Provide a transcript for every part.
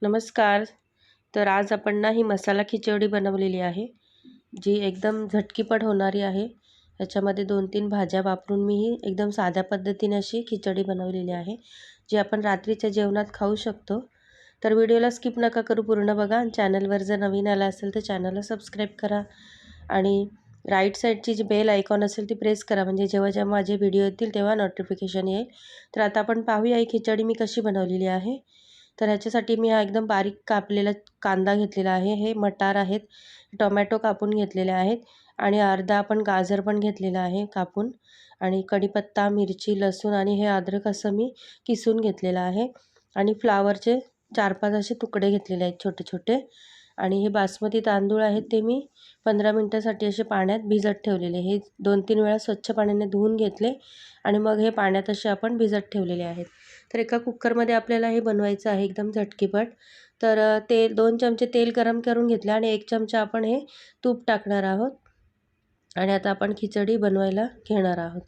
नमस्कार. तर आज आपण ना ही मसाला खिचडी बनवलेली आहे, जी एकदम झटकीपट होणारी आहे. ह्याच्यामध्ये 2-3 भाज्या वापरून मी ही एकदम साध्या पद्धतीने अशी खिचडी बनवलेली आहे, जी आपण रात्रीच्या जेवणात खाऊ शकतो. तर व्हिडिओला स्किप नका करू, पूर्ण बघा आणि चॅनलवर जर नवीन आला असेल तर चॅनलला सबस्क्राईब करा आणि राईट साईडची जी बेल आयकॉन असेल ती प्रेस करा, म्हणजे जेव्हा माझे व्हिडिओ येतील तेव्हा नोटिफिकेशन येईल. तर आता आपण पाहूया ही खिचडी मी कशी बनवलेली आहे. तर ह्याच्यासाठी मी हा एकदम बारीक कापलेला कांदा घेतलेला आहे. हे मटार आहेत, टोमॅटो कापून घेतलेले आहेत आणि अर्धा आपण गाजर पण घेतलेला आहे कापून आणि कढीपत्ता, मिरची, लसूण आणि हे अद्रक असं मी किसून घेतलेलं आहे आणि फ्लावरचे 4-5 असे तुकडे घेतलेले आहेत छोटे-छोटे आणि हे बासमती तांदूळ आहेत ते मी 15 मिनिटासाठी असे पाण्यात भिजत ठेवलेले. हे 2-3 वेळा स्वच्छ पाण्याने धुवून घेतले आणि मग हे पाण्यात असे आपण भिजत ठेवलेले आहेत. तर एका कुकरमध्ये आपल्याला हे बनवायचं आहे एकदम झटकीपट. तर 2 चमचे तेल गरम करून घेतले आणि 1 चमचा आपण हे तूप टाकणार आहोत आणि आता आपण खिचडी बनवायला घेणार आहोत.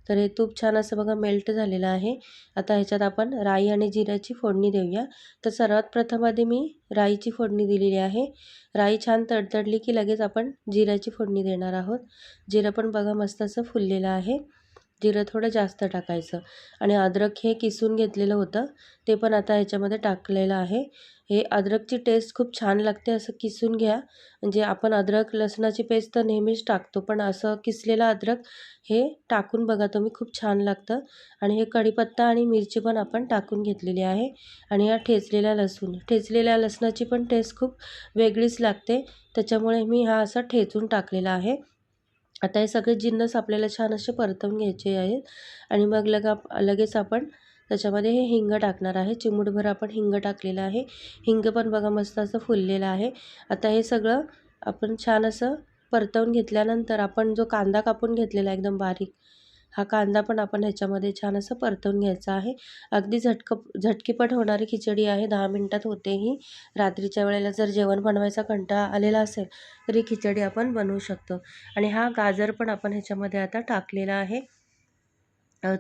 तर हे तूप छान असं बघा मेल्ट झालेलं आहे. आता ह्याच्यात आपण राई आणि जिऱ्याची फोडणी देऊया. तर सर्वात प्रथम आधी मी राईची फोडणी दिलेली आहे. राई छान तडतडली की लगेच आपण जिऱ्याची फोडणी देणार आहोत. जिरं पण बघा मस्त असं फुललेलं आहे. जिरं थोडं जास्त टाकायचं आणि अद्रक हे किसून घेतलेलं होतं ते पण आता ह्याच्यामध्ये टाकलेलं आहे. हे अद्रकची टेस्ट खूप छान लागते, असं किसून घ्या. म्हणजे आपण अद्रक लसणाची पेस्ट तर नेहमीच टाकतो, पण असं किसलेलं अद्रक हे टाकून बघा तुम्ही, खूप छान लागतं. आणि हे कढीपत्ता आणि मिरची पण आपण टाकून घेतलेली आहे आणि या ठेचलेल्या लसणाची पण टेस्ट खूप वेगळीच लागते, त्याच्यामुळे मी हा असा ठेचून टाकलेला आहे. आता हे सगळे जिन्नस आपल्याला छान असे परतवून घ्यायचे आहेत आणि मग लगेच आपण त्याच्यामध्ये हे हिंग टाकणार आहे. चिमूटभर आपण हिंग टाकलेलं आहे. हिंग पण बघा मस्त असं फुललेलं आहे. आता हे सगळं आपण छान असं परतवून घेतल्यानंतर आपण जो कांदा कापून घेतलेला एकदम बारीक, हा कांदा पण आपण ह्याच्यामध्ये छान असं परतवून घ्यायचा आहे. अगदी झटकीपट होणारी खिचडी आहे, 10 मिनिटात होते ही. रात्रीच्या वेळेला जर जेवण बनवायचा कंटाळा आलेला असेल तर ही खिचडी आपण बनवू शकतो. आणि हा गाजर पण आपण ह्याच्यामध्ये आता टाकलेला आहे.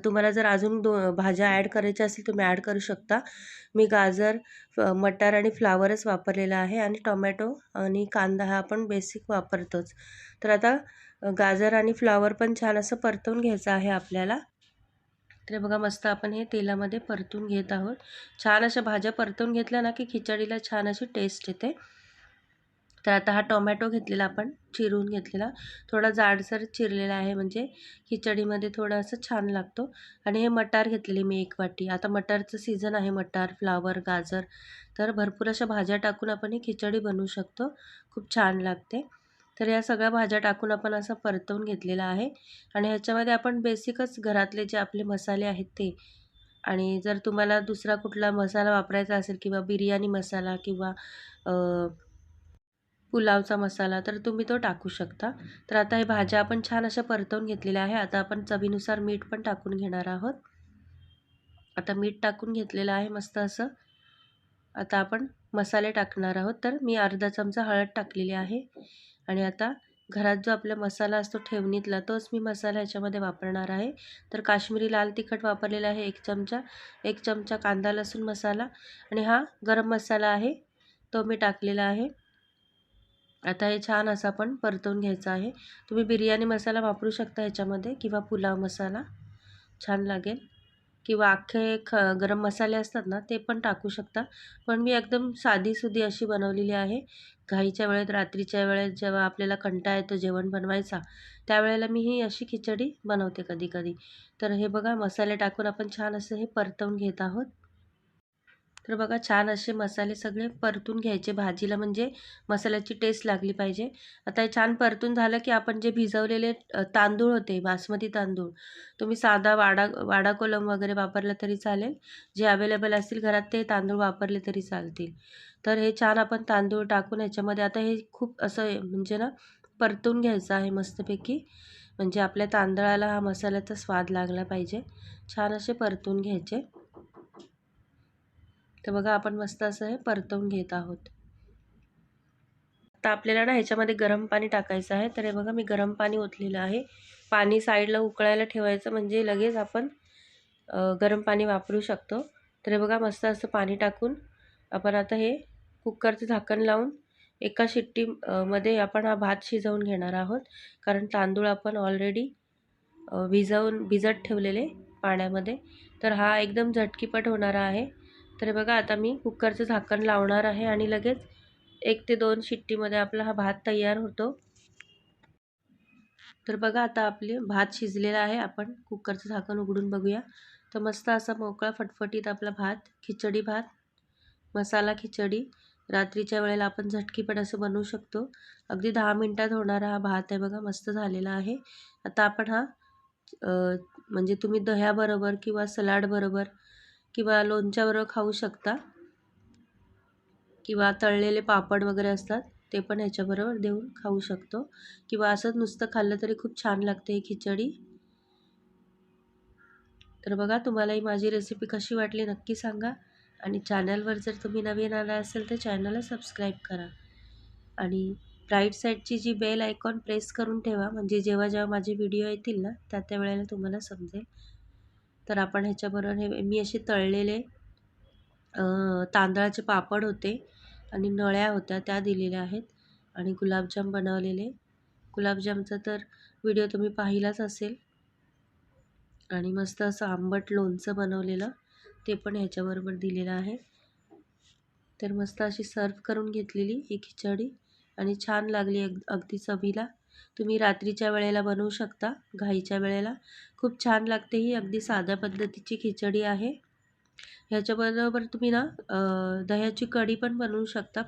तुम्हाला जर अजून भाज्या ॲड करायच्या असतील तुम्ही ॲड करू शकता. मी गाजर, मटार आणि फ्लावरच वापरलेला आहे आणि टोमॅटो आणि कांदा हा आपण बेसिक वापरतोच. तर आता गाजर आणि फ्लावर पण छान असं परतवून घ्यायचं आहे आपल्याला. तर बघा मस्त आपण हे तेलामध्ये परतून घेत आहोत. छान अशा भाज्या परतून घेतल्या ना की खिचडीला छान अशी टेस्ट येते. तर आता हा टोमॅटो घेतलेला आपण चिरून घेतलेला, थोडा जाडसर चिरलेला आहे, म्हणजे खिचडीमध्ये थोडं असं छान लागतो. आणि हे मटार घेतलेले मी 1 वाटी. आता मटारचं सीझन आहे, मटार, फ्लावर, गाजर, तर भरपूर अशा भाज्या टाकून आपण ही खिचडी बनवू शकतो, खूप छान लागते. तर या सगळ्या भाज्या टाकून आपण असं परतवून घेतलेलं आहे आणि ह्याच्यामध्ये आपण बेसिकच घरातले जे आपले मसाले आहेत ते, आणि जर तुम्हाला दुसरा कुठला मसाला वापरायचा असेल किंवा बिर्याणी मसाला किंवा पुलावचा मसाला, तर तुम्ही तो टाकू शकता. तर आता हे भाज्या आपण छान अशा परतवून घेतलेल्या आहे. आता आपण चवीनुसार मीठ पण टाकून घेणार आहोत. आता मीठ टाकून घेतलेलं आहे मस्त असं. आता आपण मसाले टाकणार आहोत. तर मी अर्धा चमचा हळद टाकलेली आहे आणि आता घरात जो आपला मसाला असतो ठेवणीतला, तोच मी मसाला ह्याच्यामध्ये वापरणार आहे. तर काश्मीरी लाल तिखट वापरलेला आहे 1 चमचा, 1 चमचा कांदा लसूण मसाला आणि हा गरम मसाला आहे, तो मी टाकलेला आहे. आता हे छान असं आपण परतवून घ्यायचं आहे. तुम्ही बिर्याणी मसाला वापरू शकता ह्याच्यामध्ये किंवा पुलाव मसाला, छान लागेल. किंवा अख्खे गरम मसाले असतात ना, ते पण टाकू शकता. पण मी एकदम साधीसुधी अशी बनवलेली आहे. घाईच्या वेळेत, रात्रीच्या वेळेत जेव्हा आपल्याला कंटाळा येतो जेवण बनवायचा, त्यावेळेला मी ही अशी खिचडी बनवते कधी-कधी. तर हे बघा मसाले टाकून आपण छान असं हे परतवून घेत आहोत. तर बघा छान असे मसाले सगळे परतून घ्यायचे भाजीला, म्हणजे मसाल्याची टेस्ट लागली पाहिजे. आता हे छान परतून झालं की आपण जे भिजवलेले तांदूळ होते, बासमती तांदूळ, तुम्ही साधा वाडा कोलम वगैरे वापरला तरी चालेल. जे अवेलेबल असतील घरात ते तांदूळ वापरले तरी चालतील. तर हे छान आपण तांदूळ टाकून ह्याच्यामध्ये आता हे खूप असं म्हणजे ना परतून घ्यायचं आहे मस्तपैकी, म्हणजे आपल्या तांदळाला हा मसाल्याचा स्वाद लागला पाहिजे. छान असे परतून घ्यायचे. तर बघा आपण मस्त असं हे परतवून घेत आहोत. आता आपल्याला ना ह्याच्यामध्ये गरम पाणी टाकायचं आहे. तर हे बघा मी गरम पाणी ओतलेलं आहे. पाणी साईडला उकळायला ठेवायचं, म्हणजे लगेच आपण गरम पाणी वापरू शकतो. तर हे बघा मस्त असं पाणी टाकून आपण आता हे कुकरचं झाकण लावून एका शिट्टी मध्ये आपण हा भात शिजवून घेणार आहोत, कारण तांदूळ आपण ऑलरेडी भिजत ठेवलेले पाण्यामध्ये, तर हा एकदम झटकीपट होणारा आहे। तर बघा आता मी कुकरचं झाकण लावणार आहे आणि लगेच 1 ते 2 शिट्टीमध्ये आपला हा भात तयार होतो। तर बघा आता आपले भात शिजलेला आहे। आपण कुकरचं झाकण उघडून बघूया, तर मस्त असा मोकळा फटफटीत आपला भात, खिचडी भात, मसाला खिचडी रात्रीच्या वेळेला आपण झटकीपट असं बनवू शकतो। अगदी 10 मिनिटात होणारा हा भात आहे बघा, मस्त झालेला आहे। आता आपण हा म्हणजे तुम्ही दह्याबरोबर किंवा सलाड बरोबर किंवा लोणच्याबरोबर खाऊ शकता, किंवा तळलेले पापड वगैरे असतात ते पण ह्याच्याबरोबर देऊन खाऊ शकतो, किंवा असंच नुसतं खाल्लं तरी खूप छान लागते ही खिचडी। तर बघा, तुम्हाला ही माझी रेसिपी कशी वाटली नक्की सांगा, आणि चॅनलवर जर तुम्ही नवीन आला असेल तर चॅनलला सबस्क्राईब करा, आणि राईट साईडची जी बेल आयकॉन प्रेस करून ठेवा, म्हणजे जेव्हा जेव्हा माझे व्हिडिओ येतील ना त्या वेळेला तुम्हाला समजेल। तर आपण ह्याच्याबरोबर हे मी असे तळलेले तांदळाचे पापड होते आणि नळ्या होत्या त्या दिलेल्या आहेत, आणि गुलाबजाम बनवलेले। गुलाबजामचा तर व्हिडिओ तुम्ही पाहिलाच असेल, आणि मस्त असं आंबट लोणचं बनवलेलं ते पण ह्याच्याबरोबर दिलेलं आहे। तर मस्त अशी सर्व करून घेतलेली ही खिचडी, आणि छान लागली अगदी चवीला। तुम्ही रात्रीच्या वेळेला बनवू शकता, घाईच्या वेळेला खूप छान लागते ही अगदी साध्या पद्धतीची खिचडी आहे। ह्याच्याबरोबर तुम्ही ना दह्याची कढी पण बनवू शकता।